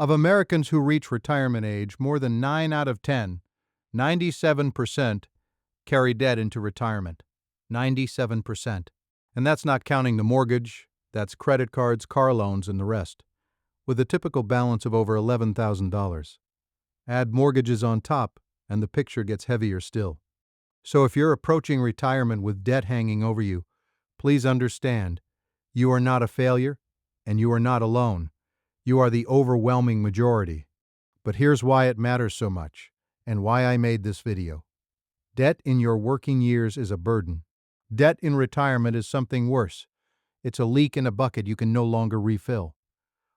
Of Americans who reach retirement age, more than 9 out of 10, 97%, carry debt into retirement. 97%. And that's not counting the mortgage, that's credit cards, car loans, and the rest, with a typical balance of over $11,000. Add mortgages on top, and the picture gets heavier still. So if you're approaching retirement with debt hanging over you, please understand, you are not a failure, and you are not alone. You are the overwhelming majority. But here's why it matters so much, and why I made this video. Debt in your working years is a burden. Debt in retirement is something worse. It's a leak in a bucket you can no longer refill.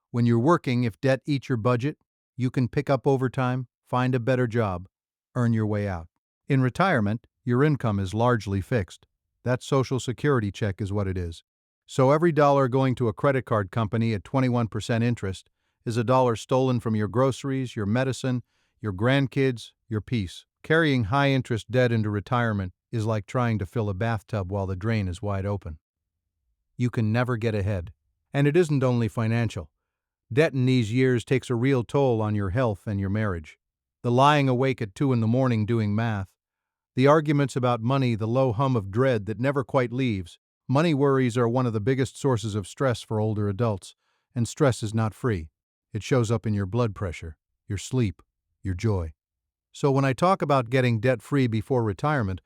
When you're working, if debt eats your budget, you can pick up overtime, find a better job, earn your way out. In retirement, your income is largely fixed. That Social Security check is what it is. So every dollar going to a credit card company at 21% interest is a dollar stolen from your groceries, your medicine, your grandkids, your peace. Carrying high-interest debt into retirement is like trying to fill a bathtub while the drain is wide open. You can never get ahead. And it isn't only financial. Debt in these years takes a real toll on your health and your marriage. The lying awake at 2 a.m. doing math, the arguments about money, the low hum of dread that never quite leaves. Money worries are one of the biggest sources of stress for older adults, and stress is not free. It shows up in your blood pressure, your sleep, your joy. So when I talk about getting debt-free before retirement,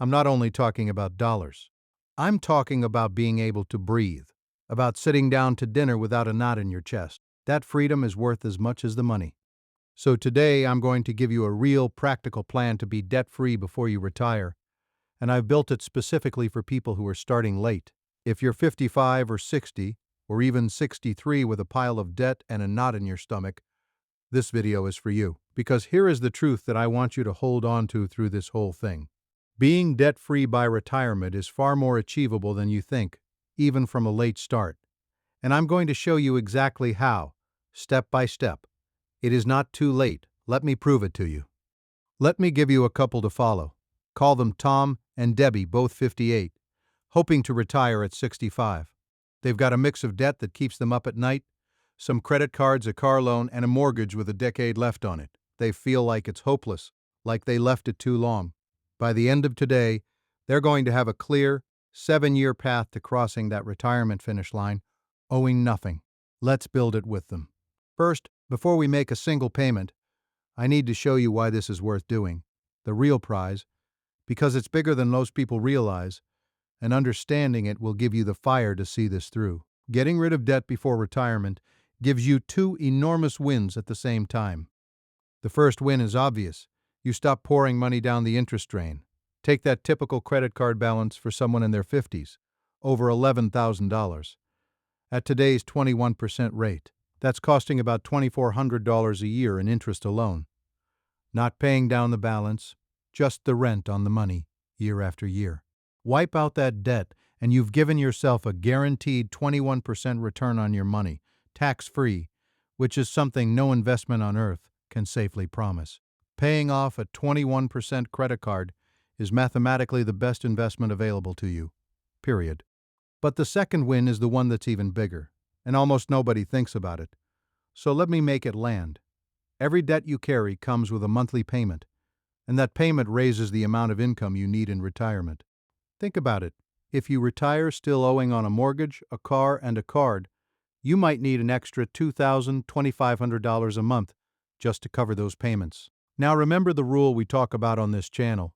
I'm not only talking about dollars. I'm talking about being able to breathe, about sitting down to dinner without a knot in your chest. That freedom is worth as much as the money. So today I'm going to give you a real practical plan to be debt-free before you retire, and I've built it specifically for people who are starting late. If you're 55 or 60, or even 63 with a pile of debt and a knot in your stomach, this video is for you. Because here is the truth that I want you to hold on to through this whole thing. Being debt-free by retirement is far more achievable than you think, even from a late start. And I'm going to show you exactly how, step by step. It is not too late. Let me prove it to you. Let me give you a couple to follow. Call them Tom and Debbie, both 58, hoping to retire at 65. They've got a mix of debt that keeps them up at night, some credit cards, a car loan, and a mortgage with a decade left on it. They feel like it's hopeless, like they left it too long. By the end of today, they're going to have a clear, 7-year path to crossing that retirement finish line, owing nothing. Let's build it with them. First, before we make a single payment, I need to show you why this is worth doing. The real prize, because it's bigger than most people realize, and understanding it will give you the fire to see this through. Getting rid of debt before retirement gives you 2 enormous wins at the same time. The first win is obvious. You stop pouring money down the interest drain. Take that typical credit card balance for someone in their 50s, over $11,000. At today's 21% rate, that's costing about $2,400 a year in interest alone. Not paying down the balance, just the rent on the money, year after year. Wipe out that debt, and you've given yourself a guaranteed 21% return on your money, tax-free, which is something no investment on earth can safely promise. Paying off a 21% credit card is mathematically the best investment available to you, period. But the second win is the one that's even bigger, and almost nobody thinks about it. So let me make it land. Every debt you carry comes with a monthly payment, and that payment raises the amount of income you need in retirement. Think about it. If you retire still owing on a mortgage, a car, and a card, you might need an extra $2,000, $2,500 a month just to cover those payments. Now remember the rule we talk about on this channel.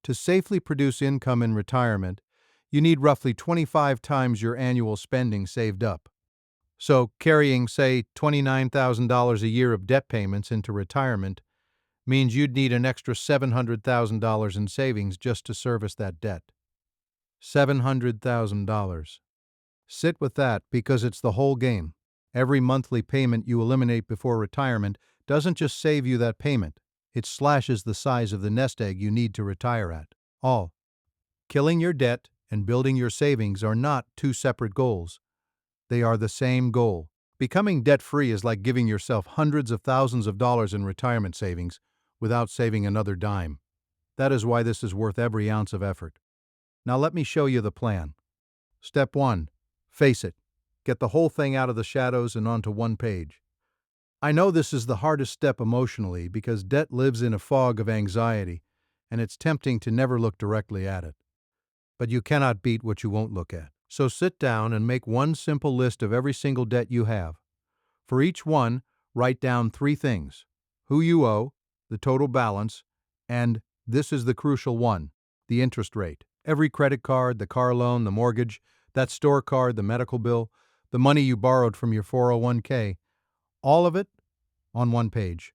To safely produce income in retirement, you need roughly 25 times your annual spending saved up. So carrying, say, $29,000 a year of debt payments into retirement means you'd need an extra $700,000 in savings just to service that debt. $700,000. Sit with that because it's the whole game. Every monthly payment you eliminate before retirement doesn't just save you that payment, it slashes the size of the nest egg you need to retire at. All. Killing your debt and building your savings are not 2 separate goals. They are the same goal. Becoming debt-free is like giving yourself hundreds of thousands of dollars in retirement savings without saving another dime. That is why this is worth every ounce of effort. Now let me show you the plan. Step 1. Face it. Get the whole thing out of the shadows and onto one page. I know this is the hardest step emotionally because debt lives in a fog of anxiety, and it's tempting to never look directly at it. But you cannot beat what you won't look at. So sit down and make one simple list of every single debt you have. For each one, write down three things: who you owe, the total balance, and this is the crucial one: the interest rate. Every credit card, the car loan, the mortgage, that store card, the medical bill, the money you borrowed from your 401k, all of it on one page.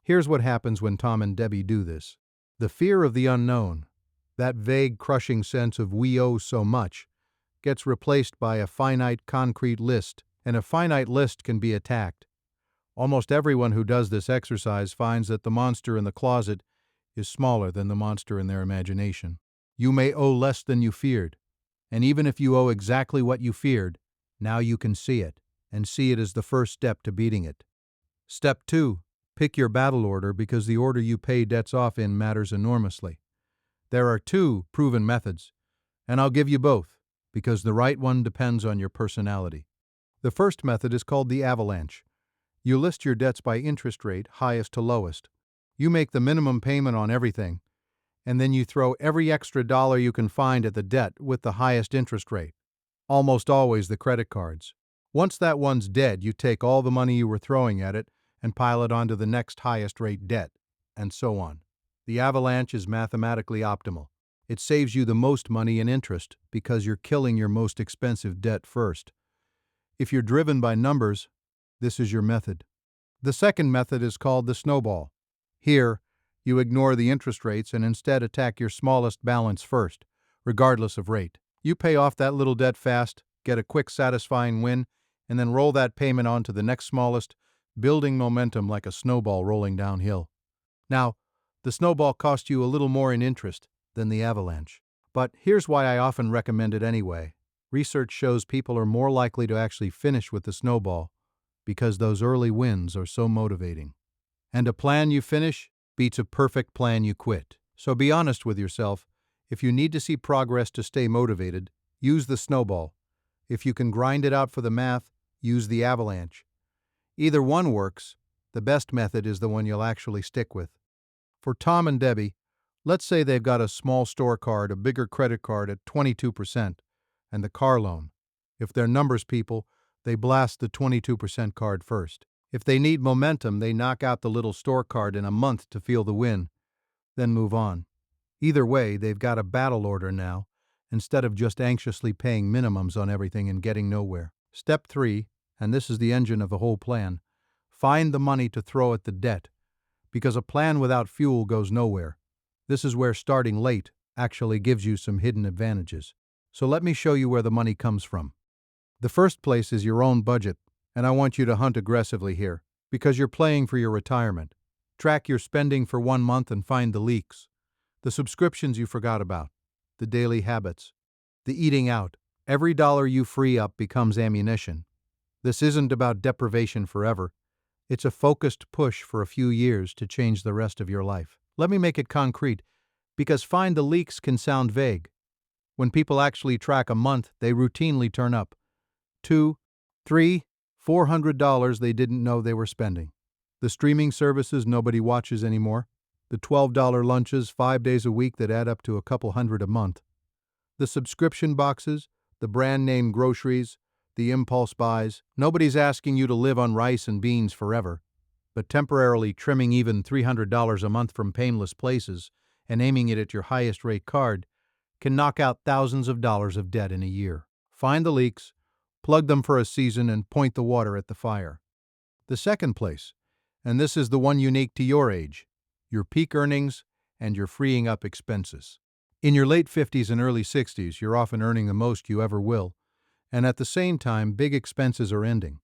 Here's what happens when Tom and Debbie do this. The fear of the unknown, that vague, crushing sense of we owe so much, gets replaced by a finite, concrete list, and a finite list can be attacked. Almost everyone who does this exercise finds that the monster in the closet is smaller than the monster in their imagination. You may owe less than you feared, and even if you owe exactly what you feared, now you can see it, and see it as the first step to beating it. Step 2. Pick your battle order because the order you pay debts off in matters enormously. There are two proven methods, and I'll give you both because the right one depends on your personality. The first method is called the avalanche. You list your debts by interest rate, highest to lowest. You make the minimum payment on everything, and then you throw every extra dollar you can find at the debt with the highest interest rate, almost always the credit cards. Once that one's dead, you take all the money you were throwing at it and pile it onto the next highest rate debt, and so on. The avalanche is mathematically optimal. It saves you the most money in interest because you're killing your most expensive debt first. If you're driven by numbers, this is your method. The second method is called the snowball. Here, you ignore the interest rates and instead attack your smallest balance first, regardless of rate. You pay off that little debt fast, get a quick, satisfying win, and then roll that payment on to the next smallest, building momentum like a snowball rolling downhill. Now, the snowball costs you a little more in interest than the avalanche. But here's why I often recommend it anyway. Research shows people are more likely to actually finish with the snowball because those early wins are so motivating. And a plan you finish beats a perfect plan you quit. So be honest with yourself. If you need to see progress to stay motivated, use the snowball. If you can grind it out for the math, use the avalanche. Either one works. The best method is the one you'll actually stick with. For Tom and Debbie, let's say they've got a small store card, a bigger credit card at 22%, and the car loan. If they're numbers people, they blast the 22% card first. If they need momentum, they knock out the little store card in a month to feel the win, then move on. Either way, they've got a battle order now, instead of just anxiously paying minimums on everything and getting nowhere. Step 3, and this is the engine of the whole plan, find the money to throw at the debt, because a plan without fuel goes nowhere. This is where starting late actually gives you some hidden advantages. So let me show you where the money comes from. The first place is your own budget, and I want you to hunt aggressively here, because you're playing for your retirement. Track your spending for 1 month and find the leaks. The subscriptions you forgot about, the daily habits, the eating out. Every dollar you free up becomes ammunition. This isn't about deprivation forever. It's a focused push for a few years to change the rest of your life. Let me make it concrete, because find the leaks can sound vague. When people actually track a month, they routinely turn up $200, $300, $400 they didn't know they were spending. The streaming services nobody watches anymore, the $12 lunches 5 days a week that add up to a couple hundred a month, the subscription boxes, the brand name groceries, the impulse buys. Nobody's asking you to live on rice and beans forever, but temporarily trimming even $300 a month from painless places and aiming it at your highest rate card can knock out thousands of dollars of debt in a year. Find the leaks, plug them for a season, and point the water at the fire. The second place, and this is the one unique to your age, your peak earnings and your freeing up expenses. In your late 50s and early 60s, you're often earning the most you ever will, and at the same time, big expenses are ending.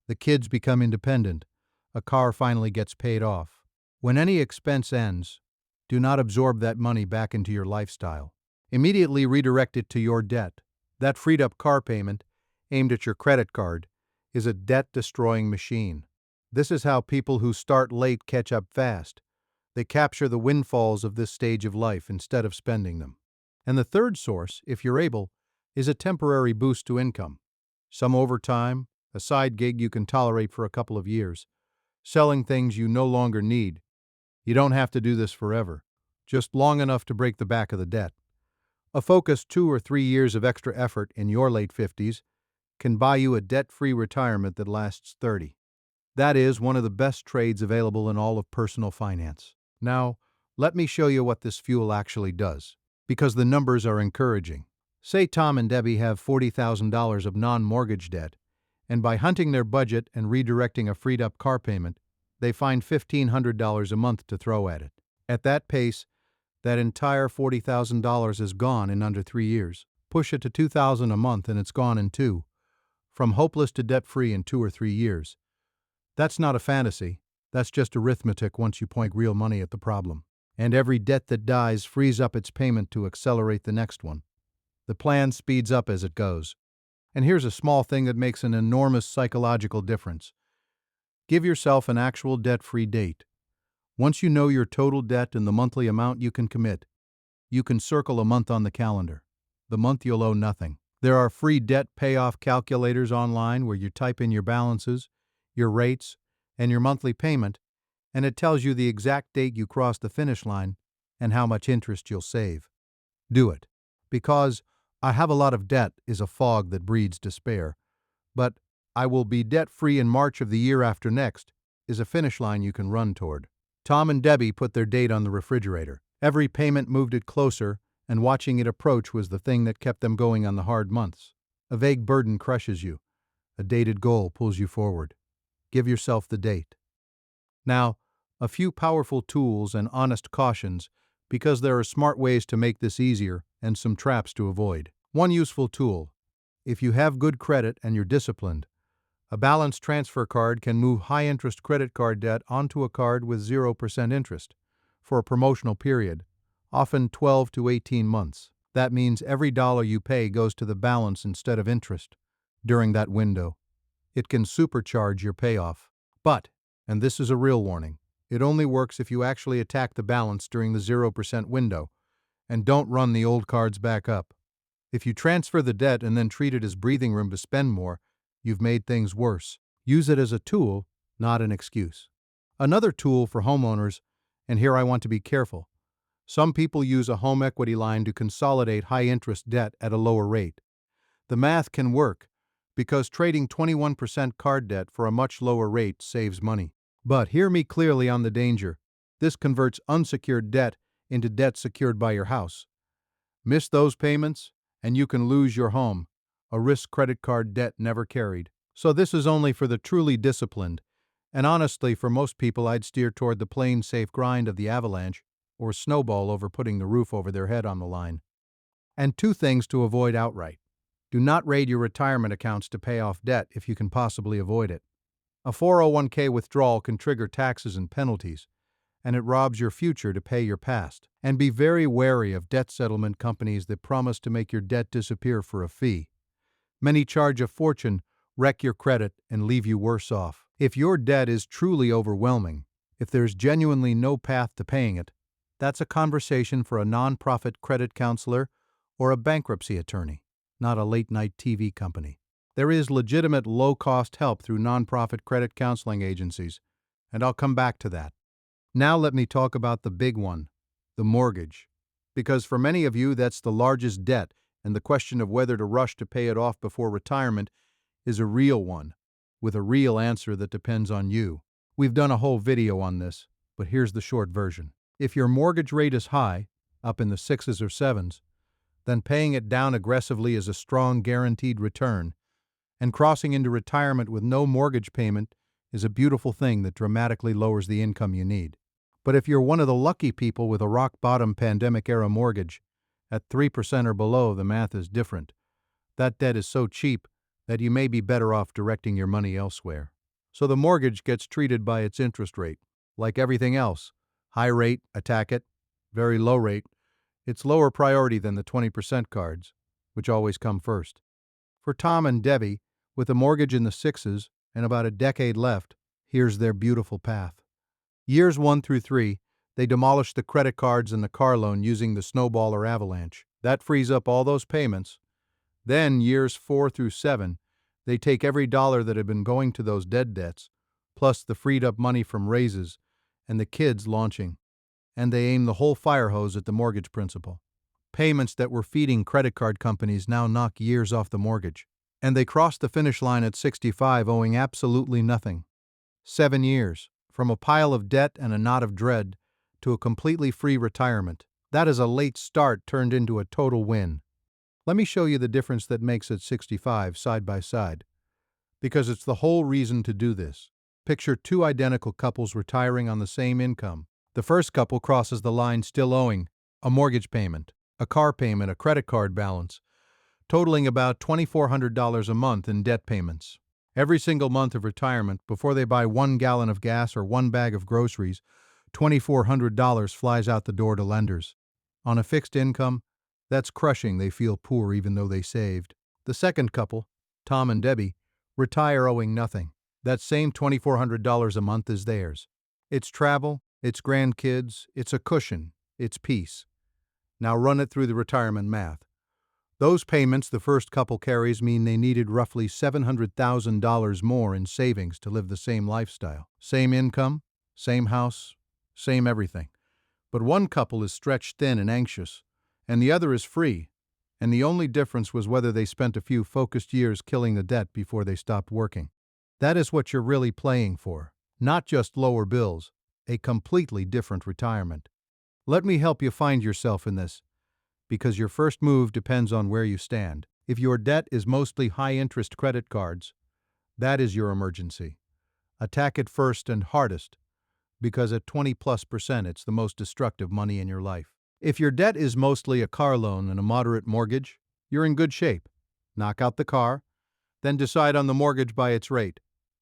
The kids become independent. A car finally gets paid off. When any expense ends, do not absorb that money back into your lifestyle. Immediately redirect it to your debt. That freed up car payment, aimed at your credit card, is a debt-destroying machine. This is how people who start late catch up fast. They capture the windfalls of this stage of life instead of spending them. And the third source, if you're able, is a temporary boost to income. Some overtime, a side gig you can tolerate for a couple of years. selling things you no longer need. You don't have to do this forever, just long enough to break the back of the debt. A focused 2 or 3 years of extra effort in your late 50s can buy you a debt-free retirement that lasts 30. That is one of the best trades available in all of personal finance. Now, let me show you what this fuel actually does, because the numbers are encouraging. Say Tom and Debbie have $40,000 of non-mortgage debt, and by hunting their budget and redirecting a freed-up car payment, they find $1,500 a month to throw at it. At that pace, that entire $40,000 is gone in under 3 years. Push it to $2,000 a month and it's gone in 2. From hopeless to debt-free in 2 or 3 years. That's not a fantasy. That's just arithmetic once you point real money at the problem. And every debt that dies frees up its payment to accelerate the next one. The plan speeds up as it goes. And here's a small thing that makes an enormous psychological difference. Give yourself an actual debt-free date. Once you know your total debt and the monthly amount you can commit, you can circle a month on the calendar. The month you'll owe nothing. There are free debt payoff calculators online where you type in your balances, your rates, and your monthly payment, and it tells you the exact date you cross the finish line and how much interest you'll save. Do it. Because I have a lot of debt is a fog that breeds despair, but I will be debt-free in March of the year after next is a finish line you can run toward. Tom and Debbie put their date on the refrigerator. Every payment moved it closer, and watching it approach was the thing that kept them going on the hard months. A vague burden crushes you. A dated goal pulls you forward. Give yourself the date. Now, a few powerful tools and honest cautions, because there are smart ways to make this easier and some traps to avoid. One useful tool. If you have good credit and you're disciplined, a balance transfer card can move high-interest credit card debt onto a card with 0% interest for a promotional period, often 12 to 18 months. That means every dollar you pay goes to the balance instead of interest during that window. It can supercharge your payoff. But, and this is a real warning, it only works if you actually attack the balance during the 0% window and don't run the old cards back up. If you transfer the debt and then treat it as breathing room to spend more, you've made things worse. Use it as a tool, not an excuse. Another tool for homeowners, and here I want to be careful. Some people use a home equity line to consolidate high-interest debt at a lower rate. The math can work, because trading 21% card debt for a much lower rate saves money. But hear me clearly on the danger. This converts unsecured debt into debt secured by your house. Miss those payments, and you can lose your home, a risk credit card debt never carried. So this is only for the truly disciplined, and honestly for most people I'd steer toward the plain safe grind of the avalanche or snowball over putting the roof over their head on the line. And 2 things to avoid outright. Do not raid your retirement accounts to pay off debt if you can possibly avoid it. A 401k withdrawal can trigger taxes and penalties, and it robs your future to pay your past. And be very wary of debt settlement companies that promise to make your debt disappear for a fee. Many charge a fortune, wreck your credit, and leave you worse off. If your debt is truly overwhelming, if there's genuinely no path to paying it, that's a conversation for a nonprofit credit counselor or a bankruptcy attorney, not a late-night TV company. There is legitimate low-cost help through nonprofit credit counseling agencies, and I'll come back to that. Now let me talk about the big one, the mortgage. Because for many of you that's the largest debt, and the question of whether to rush to pay it off before retirement is a real one, with a real answer that depends on you. We've done a whole video on this, but here's the short version. If your mortgage rate is high, up in the 6s or 7s, then paying it down aggressively is a strong guaranteed return, and crossing into retirement with no mortgage payment is a beautiful thing that dramatically lowers the income you need. But if you're one of the lucky people with a rock-bottom pandemic-era mortgage, at 3% or below, the math is different. That debt is so cheap that you may be better off directing your money elsewhere. So the mortgage gets treated by its interest rate. Like everything else, high rate, attack it. Very low rate, it's lower priority than the 20% cards, which always come first. For Tom and Debbie, with a mortgage in the 6s and about a decade left, here's their beautiful path. Years 1 through 3, they demolish the credit cards and the car loan using the snowball or avalanche. That frees up all those payments. Then, years 4 through 7, they take every dollar that had been going to those dead debts, plus the freed up money from raises and the kids launching. And they aim the whole fire hose at the mortgage principal. Payments that were feeding credit card companies now knock years off the mortgage. And they cross the finish line at 65 owing absolutely nothing. 7 years, from a pile of debt and a knot of dread to a completely free retirement. That is a late start turned into a total win. Let me show you the difference that makes it 65 side by side. Because it's the whole reason to do this. Picture two identical couples retiring on the same income. The first couple crosses the line still owing a mortgage payment, a car payment, a credit card balance, totaling about $2,400 a month in debt payments. Every single month of retirement, before they buy 1 gallon of gas or 1 bag of groceries, $2,400 flies out the door to lenders. On a fixed income, that's crushing. They feel poor even though they saved. The second couple, Tom and Debbie, retire owing nothing. That same $2,400 a month is theirs. It's travel, it's grandkids, it's a cushion, it's peace. Now run it through the retirement math. Those payments the first couple carries mean they needed roughly $700,000 more in savings to live the same lifestyle. Same income, same house, same everything. But one couple is stretched thin and anxious, and the other is free, and the only difference was whether they spent a few focused years killing the debt before they stopped working. That is what you're really playing for. Not just lower bills, a completely different retirement. Let me help you find yourself in this, because your first move depends on where you stand. If your debt is mostly high-interest credit cards, that is your emergency. Attack it first and hardest, because at 20+% it's the most destructive money in your life. If your debt is mostly a car loan and a moderate mortgage, you're in good shape. Knock out the car, then decide on the mortgage by its rate.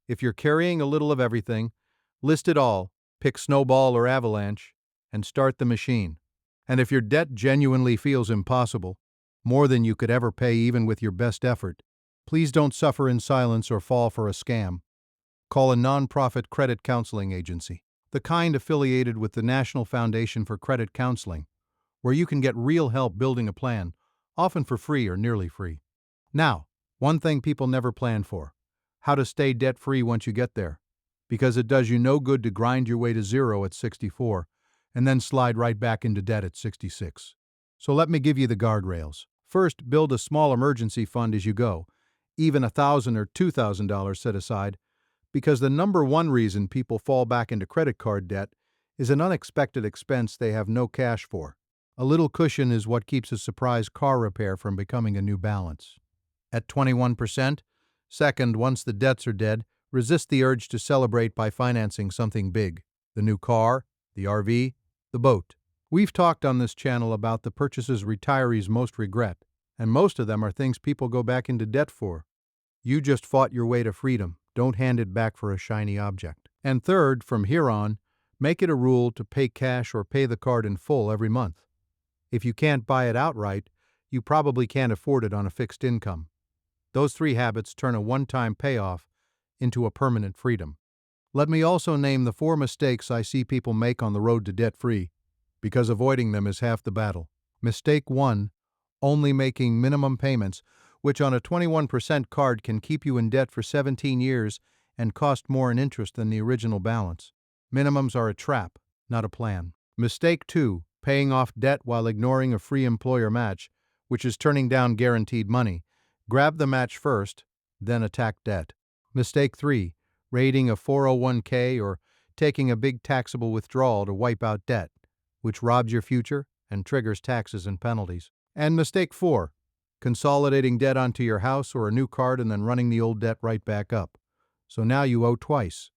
If you're carrying a little of everything, list it all, pick snowball or avalanche, and start the machine. And if your debt genuinely feels impossible, more than you could ever pay even with your best effort, please don't suffer in silence or fall for a scam. Call a nonprofit credit counseling agency, the kind affiliated with the National Foundation for Credit Counseling, where you can get real help building a plan, often for free or nearly free. Now, one thing people never plan for: how to stay debt-free once you get there. Because it does you no good to grind your way to zero at 64 and then slide right back into debt at 66. So let me give you the guardrails. First, build a small emergency fund as you go, even $1,000 or $2,000 set aside, because the number one reason people fall back into credit card debt is an unexpected expense they have no cash for. A little cushion is what keeps a surprise car repair from becoming a new balance. At 21%, second, once the debts are dead, resist the urge to celebrate by financing something big: the new car, the RV, the boat. We've talked on this channel about the purchases retirees most regret, and most of them are things people go back into debt for. You just fought your way to freedom. Don't hand it back for a shiny object. And third, from here on, make it a rule to pay cash or pay the card in full every month. If you can't buy it outright, you probably can't afford it on a fixed income. Those 3 habits turn a one-time payoff into a permanent freedom. Let me also name the 4 mistakes I see people make on the road to debt-free, because avoiding them is half the battle. Mistake 1, only making minimum payments, which on a 21% card can keep you in debt for 17 years and cost more in interest than the original balance. Minimums are a trap, not a plan. Mistake 2, paying off debt while ignoring a free employer match, which is turning down guaranteed money. Grab the match first, then attack debt. Mistake 3, raiding a 401k or taking a big taxable withdrawal to wipe out debt, which robs your future and triggers taxes and penalties. And mistake 4, consolidating debt onto your house or a new card and then running the old debt right back up. So now you owe twice.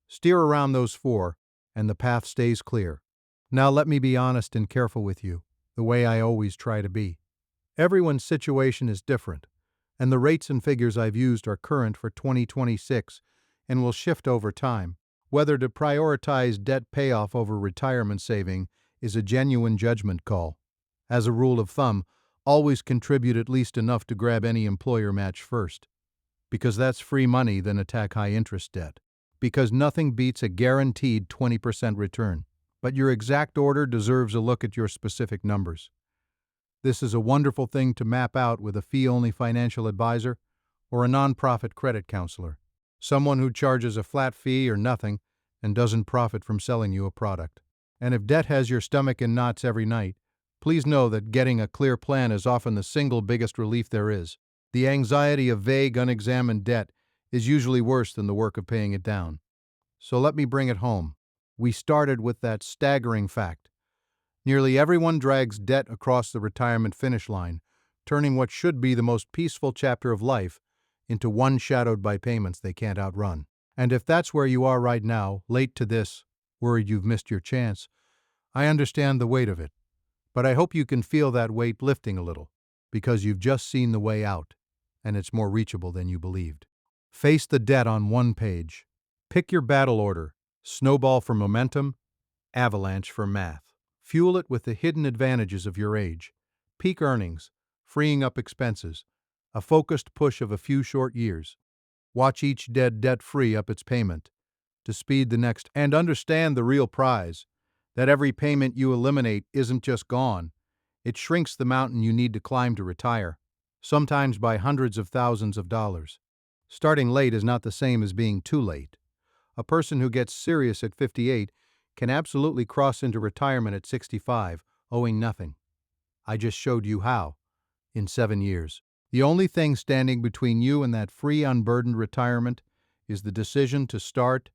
Steer around those 4, and the path stays clear. Now let me be honest and careful with you, the way I always try to be. Everyone's situation is different, and the rates and figures I've used are current for 2026 and will shift over time. Whether to prioritize debt payoff over retirement saving is a genuine judgment call. As a rule of thumb, always contribute at least enough to grab any employer match first, because that's free money, then attack high-interest debt. Because nothing beats a guaranteed 20% return. But your exact order deserves a look at your specific numbers. This is a wonderful thing to map out with a fee-only financial advisor or a nonprofit credit counselor. someone who charges a flat fee or nothing and doesn't profit from selling you a product. And if debt has your stomach in knots every night, please know that getting a clear plan is often the single biggest relief there is. The anxiety of vague, unexamined debt is usually worse than the work of paying it down. So let me bring it home. We started with that staggering fact. Nearly everyone drags debt across the retirement finish line, turning what should be the most peaceful chapter of life into one shadowed by payments they can't outrun. And if that's where you are right now, late to this, worried you've missed your chance, I understand the weight of it. But I hope you can feel that weight lifting a little, because you've just seen the way out, and it's more reachable than you believed. Face the debt on one page. Pick your battle order: snowball for momentum, avalanche for math. Fuel it with the hidden advantages of your age: peak earnings, freeing up expenses, a focused push of a few short years. Watch each dead debt free up its payment to speed the next, and understand the real prize, that every payment you eliminate isn't just gone, it shrinks the mountain you need to climb to retire, sometimes by hundreds of thousands of dollars. Starting late is not the same as being too late. A person who gets serious at 58 can absolutely cross into retirement at 65, owing nothing. I just showed you how, in 7 years. The only thing standing between you and that free, unburdened retirement is the decision to start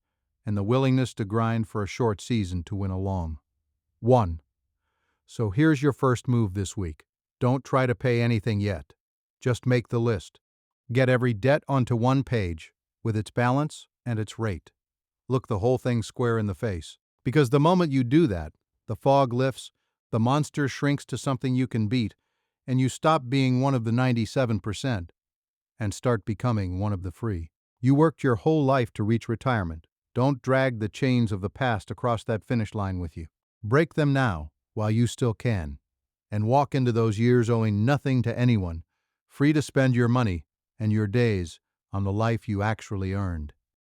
and the willingness to grind for a short season to win a long one. So here's your first move this week. Don't try to pay anything yet. Just make the list. Get every debt onto one page, with its balance and its rate. Look the whole thing square in the face. Because the moment you do that, the fog lifts, the monster shrinks to something you can beat, and you stop being one of the 97% and start becoming one of the free. You worked your whole life to reach retirement. Don't drag the chains of the past across that finish line with you. Break them now, while you still can, and walk into those years owing nothing to anyone, free to spend your money and your days on the life you actually earned.